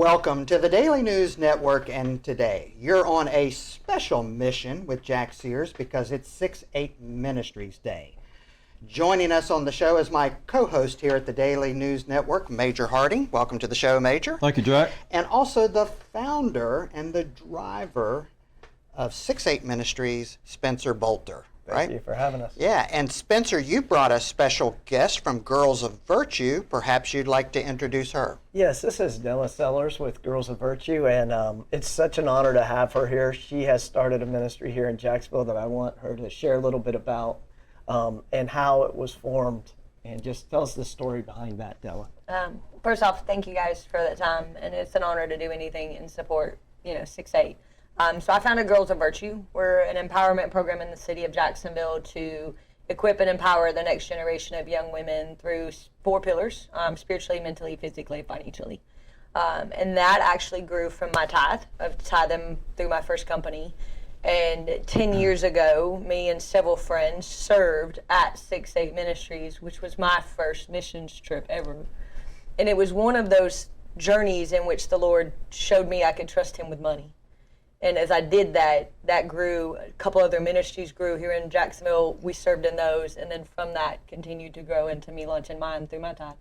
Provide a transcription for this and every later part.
Welcome to the Daily News Network, and today you're on a special mission with Jack Sears because it's 6-8 Ministries Day. Joining us on the show is my co-host here at the Daily News Network, Major Harding. Welcome to the show, Major. Thank you, Jack. And also the founder and the driver of 6-8 Ministries, Spencer Boulter. Right? Thank you for having us. Yeah, and Spencer, you brought a special guest from Girls of Virtue. Perhaps you'd like to introduce her. Yes, this is Della with Girls of Virtue, and it's such an honor to have her here. She has started a ministry here in Jacksonville that I want her to share a little bit about and how it was formed, and just tell us the story behind that, Della. First off, thank you guys for the time, and it's an honor to do anything in support, 6-8. So I founded Girls of Virtue. We're an empowerment program in the city of Jacksonville to equip and empower the next generation of young women through 4 pillars, spiritually, mentally, physically, financially. And that actually grew from my tithe. I've tithed them through my first company. And 10 years ago, me and several friends served at 6-8 Ministries, which was my first missions trip ever. And it was one of those journeys in which the Lord showed me I could trust him with money. And as I did that, that grew. A couple other ministries grew here in Jacksonville. We served in those, and then from that continued to grow into me launching mine through my tithe.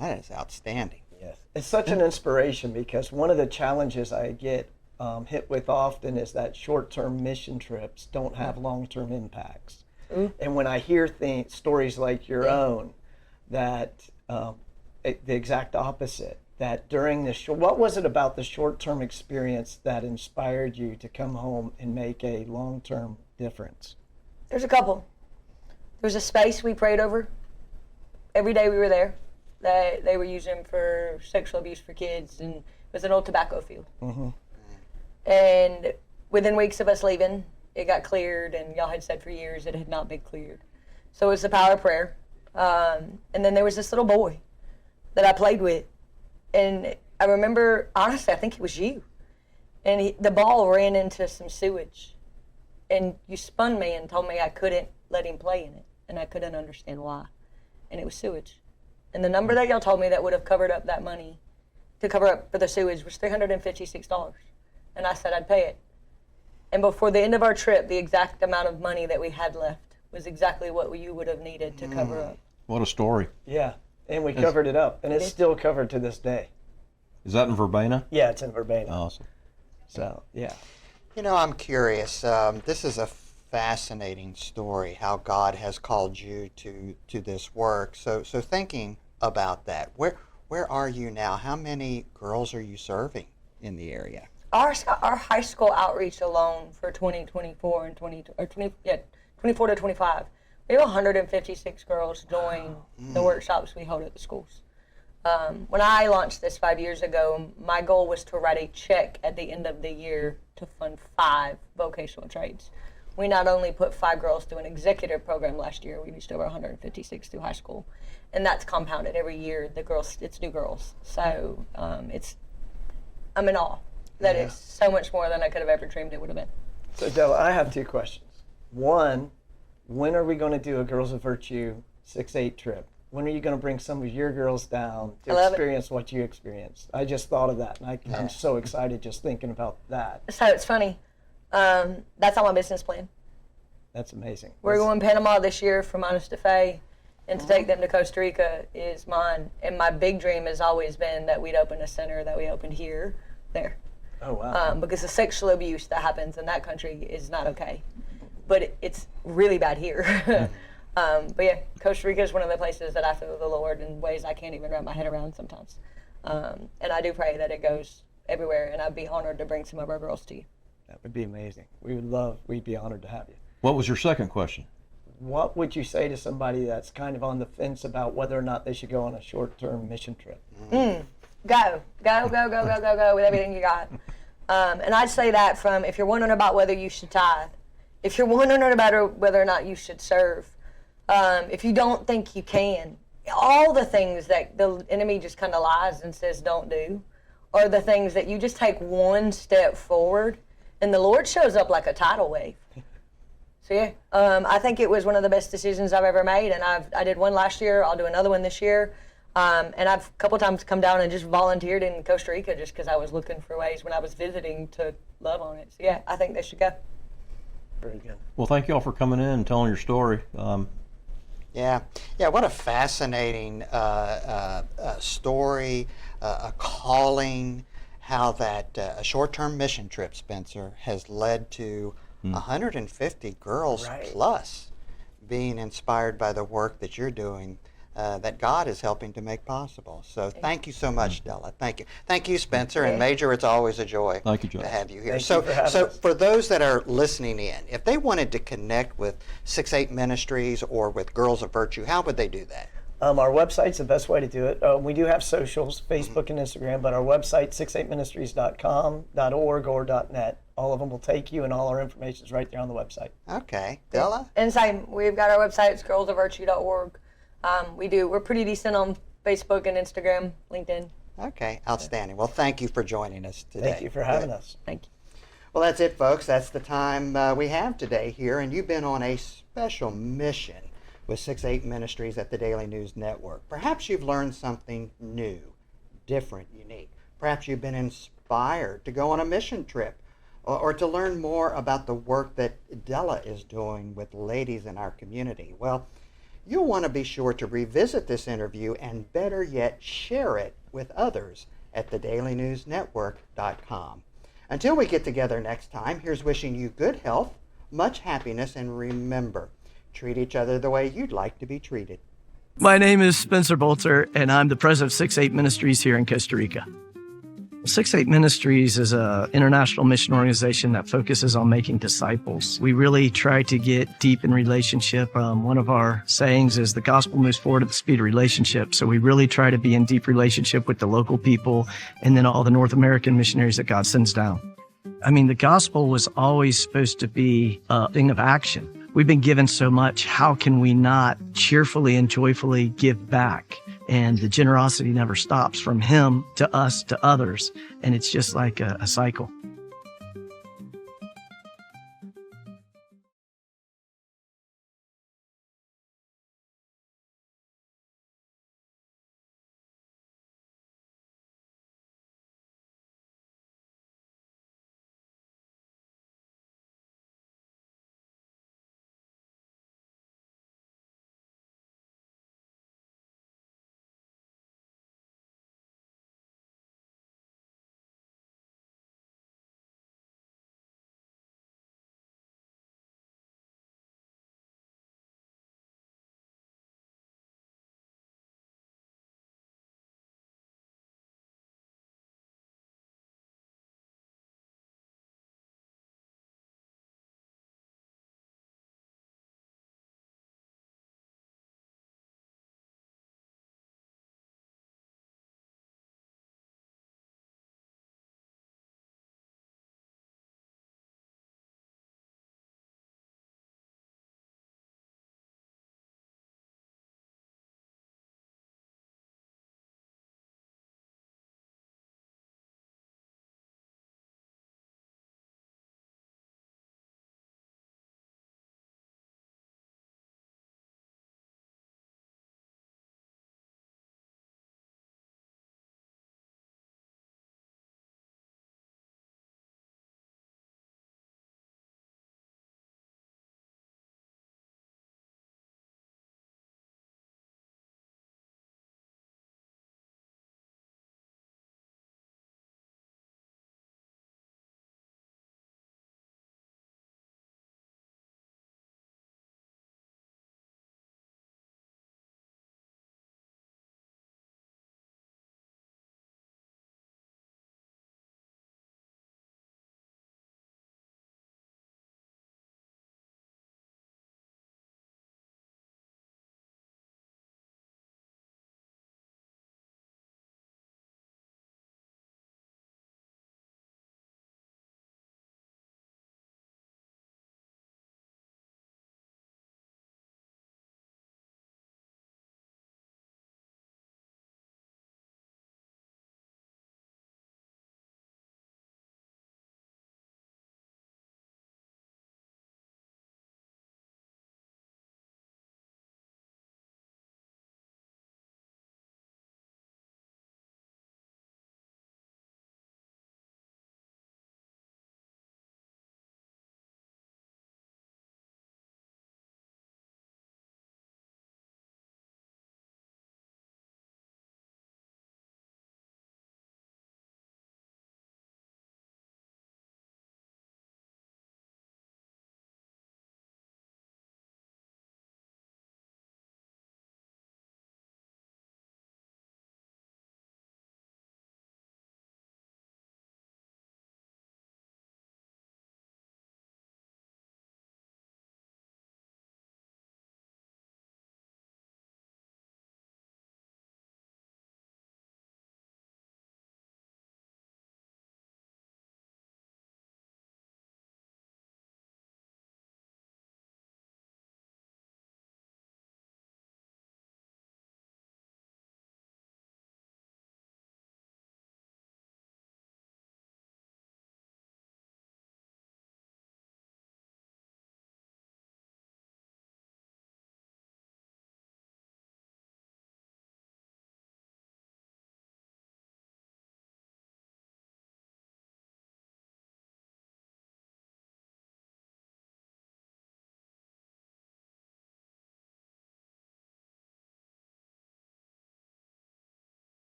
That is outstanding. Yes, it's such an inspiration because one of the challenges I get hit with often is that short-term mission trips don't have long-term impacts. And when I hear stories like your own, that the exact opposite. That during what was it about the short-term experience that inspired you to come home and make a long-term difference? There's a couple. There was a space we prayed over. Every day we were there. They were using for sexual abuse for kids, and it was an old tobacco field. Mm-hmm. And within weeks of us leaving, it got cleared, and y'all had said for years it had not been cleared. So it was the power of prayer. And then there was this little boy that I played with. And I remember, honestly, I think it was you. And the ball ran into some sewage. And you spun me and told me I couldn't let him play in it. And I couldn't understand why. And it was sewage. And the number that y'all told me that would have covered up that money to cover up for the sewage was $356. And I said I'd pay it. And before the end of our trip, the exact amount of money that we had left was exactly what you would have needed to cover up. What a story. Yeah. And we covered it up, and it's still covered to this day. Is that in Verbena? Yeah, it's in Verbena. Awesome. So, yeah. I'm curious. This is a fascinating story, how God has called you to this work. So thinking about that, where are you now? How many girls are you serving in the area? Our high school outreach alone for 2024 and 24 to 25. We have 156 girls join the workshops we hold at the schools. When I launched this 5 years ago, my goal was to write a check at the end of the year to fund 5 vocational trades. We not only put 5 girls through an executive program last year, we reached over 156 through high school. And that's compounded every year. It's new girls. So I'm in awe. That is so much more than I could have ever dreamed it would have been. So Della, I have 2 questions. One, when are we going to do a Girls of Virtue 6-8 trip? When are you going to bring some of your girls down to experience what you experienced? I just thought of that, and I'm so excited just thinking about that. So it's funny. That's on my business plan. That's amazing. We're going to Panama this year for Minus to Faye, and to take them to Costa Rica is mine. And my big dream has always been that we'd open a center that we opened there. Oh, wow. Because the sexual abuse that happens in that country is not okay. But it's really bad here. But yeah, Costa Rica is one of the places that I feel the Lord in ways I can't even wrap my head around sometimes. And I do pray that it goes everywhere, and I'd be honored to bring some of our girls to you. That would be amazing. We'd be honored to have you. What was your second question? What would you say to somebody that's kind of on the fence about whether or not they should go on a short-term mission trip? Go with everything you got. And I'd say that from, if you're wondering about whether you should tithe, if you're wondering about whether or not you should serve, if you don't think you can, all the things that the enemy just kind of lies and says don't do, are the things that you just take one step forward, and the Lord shows up like a tidal wave. So yeah, I think it was one of the best decisions I've ever made, and I did one last year. I'll do another one this year. And I've a couple times come down and just volunteered in Costa Rica just because I was looking for ways when I was visiting to love on it. So yeah, I think they should go. Very good. Well, thank you all for coming in and telling your story. Yeah, what a fascinating story, a calling, how that a short-term mission trip, Spencer, has led to 150 girls plus being inspired by the work that you're doing, that God is helping to make possible. So thank you so much, Della. Thank you. Thank you, Spencer. And Major, it's always a joy Thank you, Joe. to have you here. Thank you for having us. For those that are listening in, if they wanted to connect with 6-8 Ministries or with Girls of Virtue, how would they do that? Our website's the best way to do it. We do have socials, Facebook and Instagram, but our website, 68ministries.com, .org, or .net. All of them will take you, and all our information is right there on the website. Okay. Della? And same, we've got our website, it's girlsofvirtue.org. We're pretty decent on Facebook and Instagram, LinkedIn. Okay, outstanding. Well, thank you for joining us today. Thank you for having us. Thank you. Well, that's it, folks. That's the time we have today here, and you've been on a special mission with 6-8 Ministries at the Daily News Network. Perhaps you've learned something new, different, unique. Perhaps you've been inspired to go on a mission trip or to learn more about the work that Della is doing with ladies in our community. Well, you'll want to be sure to revisit this interview and better yet, share it with others at thedailynewsnetwork.com. Until we get together next time, here's wishing you good health, much happiness, and remember, treat each other the way you'd like to be treated. My name is Spencer Boulter, and I'm the president of 6-8 Ministries here in Costa Rica. 6-8 Ministries is an international mission organization that focuses on making disciples. We really try to get deep in relationship. One of our sayings is the gospel moves forward at the speed of relationship. So we really try to be in deep relationship with the local people and then all the North American missionaries that God sends down. I mean, the gospel was always supposed to be a thing of action. We've been given so much. How can we not cheerfully and joyfully give back? And the generosity never stops from him to us to others. And it's just like a cycle.